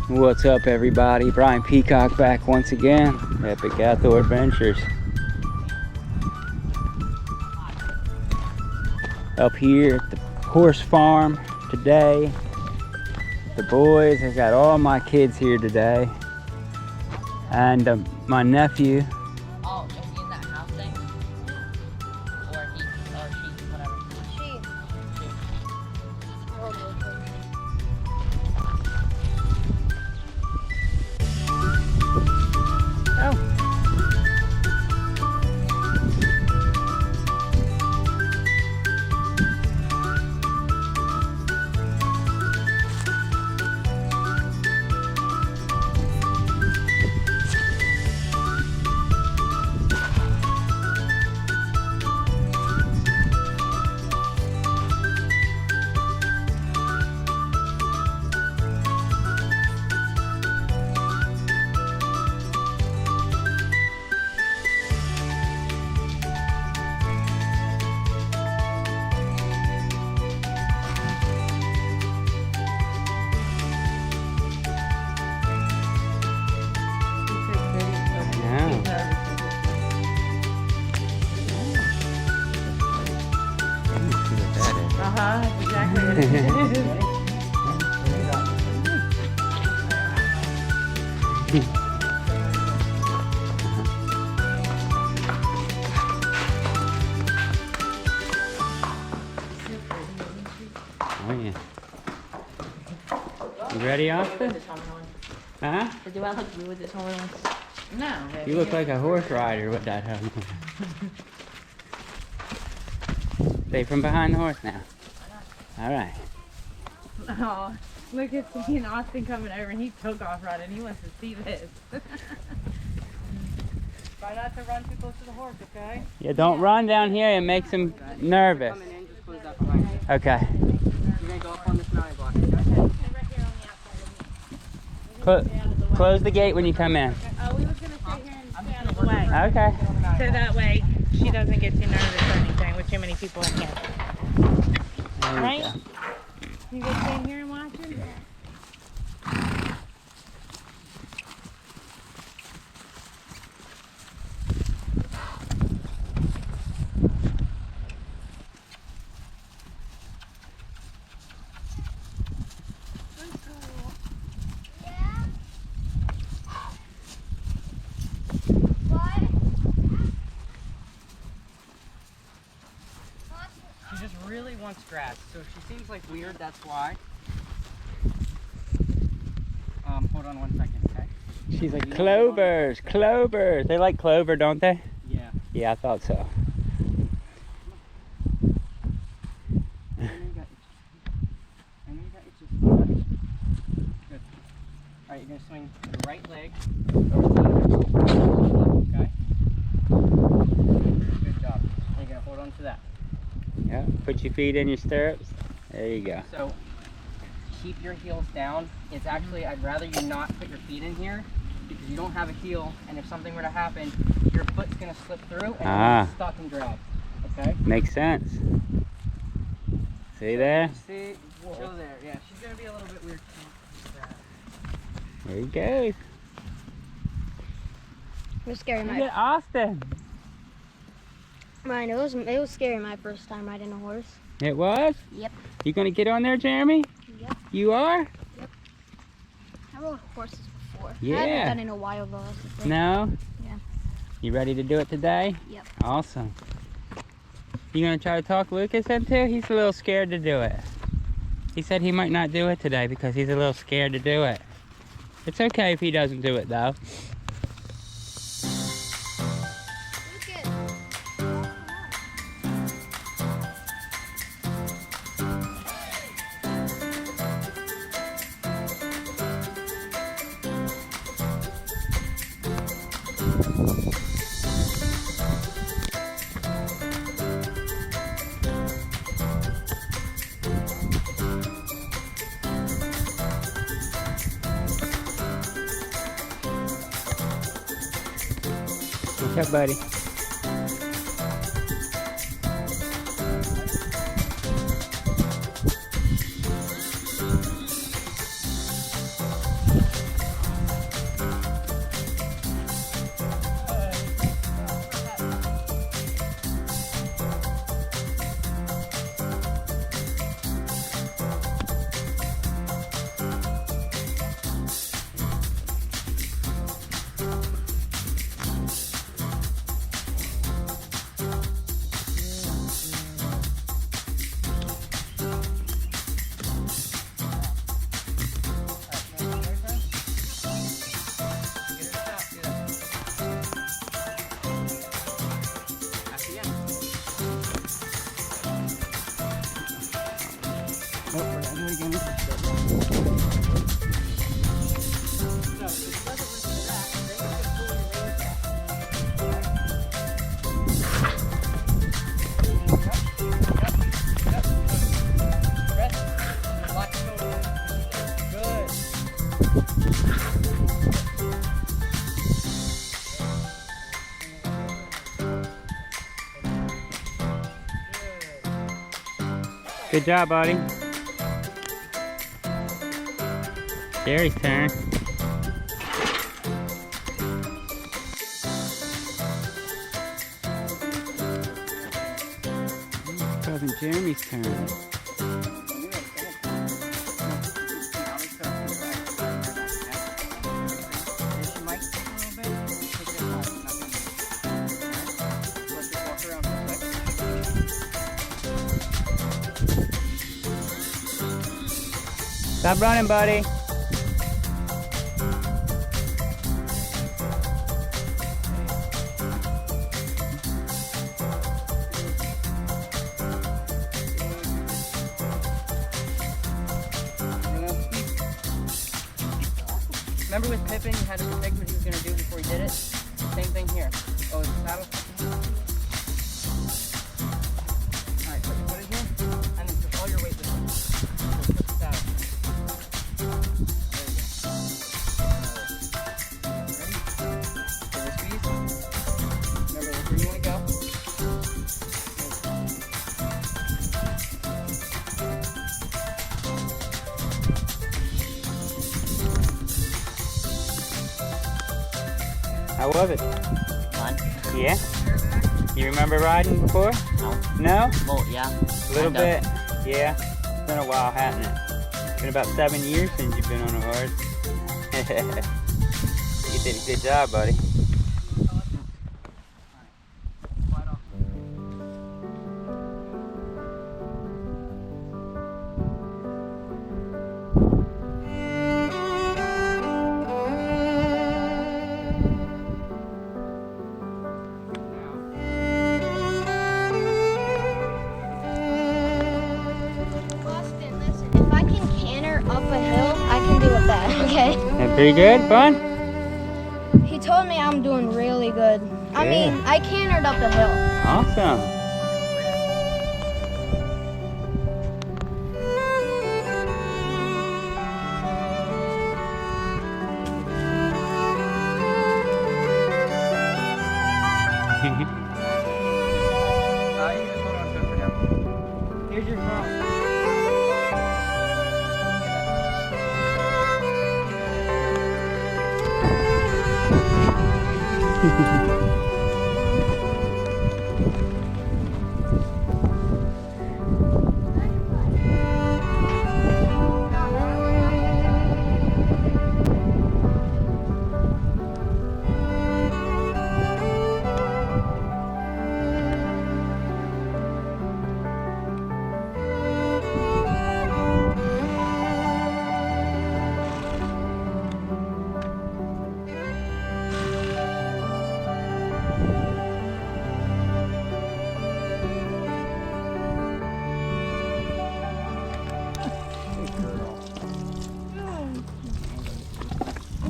What's up, everybody? Brian Peacock back once again. Epic Outdoor Adventures. Up here at the horse farm today. The boys, I got all my kids here today. And my nephew. Oh, is he in that house thing? Or he, or she, whatever. She. Oh. That's exactly what it is. Oh yeah. You ready, Austin? Huh? Do I look good with this horn on? No. You look like a horse rider with that helmet. Stay from behind the horse now. All right. Oh, look at me and Austin coming over, and he took off running. He wants to see this. Try not to run too close to the horse, okay? Yeah, don't run down here and make him nervous. Coming in, just close that behind you. Okay. You're gonna go up on this mountain block, okay? Close the gate when you come in. Oh, we was going to stay here and stay out of the way. Okay. So that way she doesn't get too nervous or anything with too many people in here. Right? You good staying here and watching? She just really wants grass, so if she seems like weird, that's why. Hold on 1 second, okay? She's like, clovers, clovers. They like clover, don't they? Yeah. Yeah, I thought so. I know you got itches. Good. Alright, you're gonna swing the right leg over the left, okay? Good job. And you're gonna hold on to that. Yeah, put your feet in your stirrups. There you go. So keep your heels down. It's actually, I'd rather you not put your feet in here because you don't have a heel, and if something were to happen, your foot's gonna slip through and you're stuck and drag. Okay? Makes sense. See there? See, chill there. Yeah, she's gonna be a little bit weird. There he goes. It was scary. Look at Austin. Mine, it was scary my first time riding a horse. It was? Yep. You gonna get on there, Jeremy? Yep. You are? Yep. I rode horses before. Yeah. I haven't done it in a while though. That's the thing. No? Yeah. You ready to do it today? Yep. Awesome. You gonna try to talk Lucas into? He's a little scared to do it. He said he might not do it today because he's a little scared to do it. It's okay if he doesn't do it though. What's up, buddy? Oh, we're gonna do it again. Good job, buddy. Gary's turn. Cousin Jeremy's turn. Stop running, buddy. Remember with Pippin, you had to predict what he was going to do before he did it? Same thing here. Oh, is the saddle? Alright, put your foot in here, and then push all your weight with it. Push the saddle. There you go. Ready? Give it a squeeze. Remember, that's where you want to go. How was it? Fun? Yeah? You remember riding before? No. No? Well, yeah. A little bit? Yeah. It's been a while, hasn't it? It's been about 7 years since you've been on a horse. You did a good job, buddy. Austin, listen, if I can canter up a hill, I can do it bad, okay? That pretty good? Fun? He told me I'm doing really good. I Yeah. mean, I cantered up a hill. Awesome. You just hold on to it for now. Here's your phone.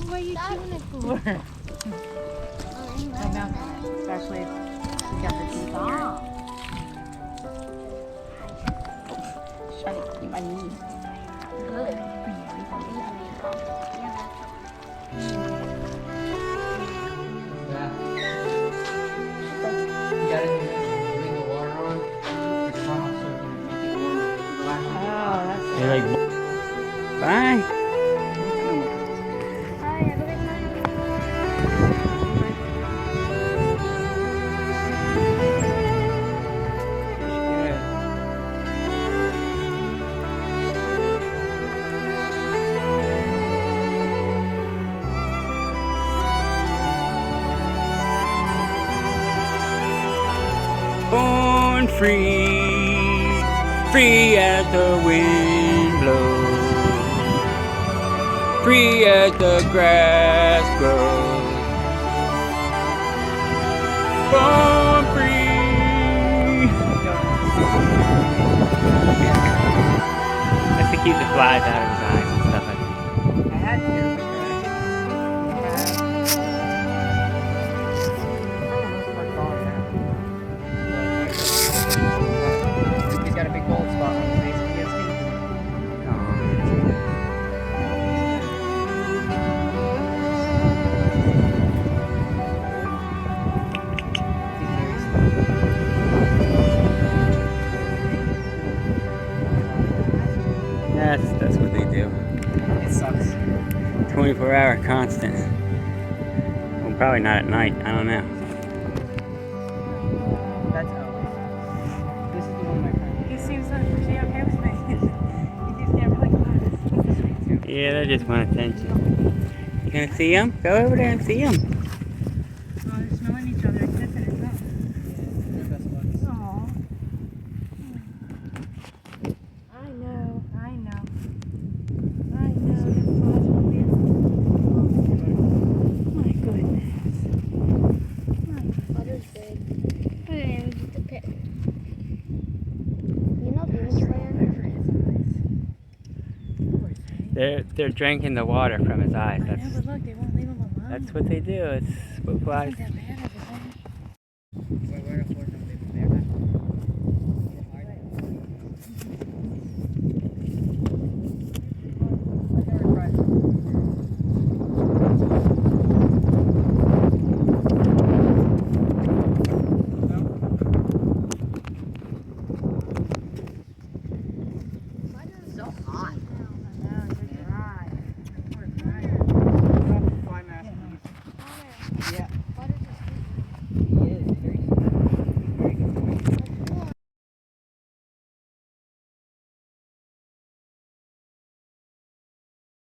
What are you doing it for? I know, especially if you got the teeth on. Trying to keep my knees. Good. You gotta leave the water on your funnel so you can make it warmer. Oh, that's You're like, bye. Hi, have a good night. Born free, free as the wind blows, free as the grass grows. Born free. I keep the flies out of his eyes and stuff, I think. I had to, but he's got a big bald spot on his face and he has teeth. That's what they do. It sucks. 24-hour constant. Well, probably not at night. I don't know. That's Alex. This is the one my friend. He seems like she okay with me. He keeps getting really close. Yeah, they just want attention. You gonna see him? Go over there and see him. Oh, they're smelling each other and kissing and stuff. They're best buds. Aw. I know. My goodness. Butter's big. And the pit. You know Demon Slayer? They're drinking the water from his eyes. I know, but look, they won't leave him alone. That's what they do. It's what flies. Isn't that bad?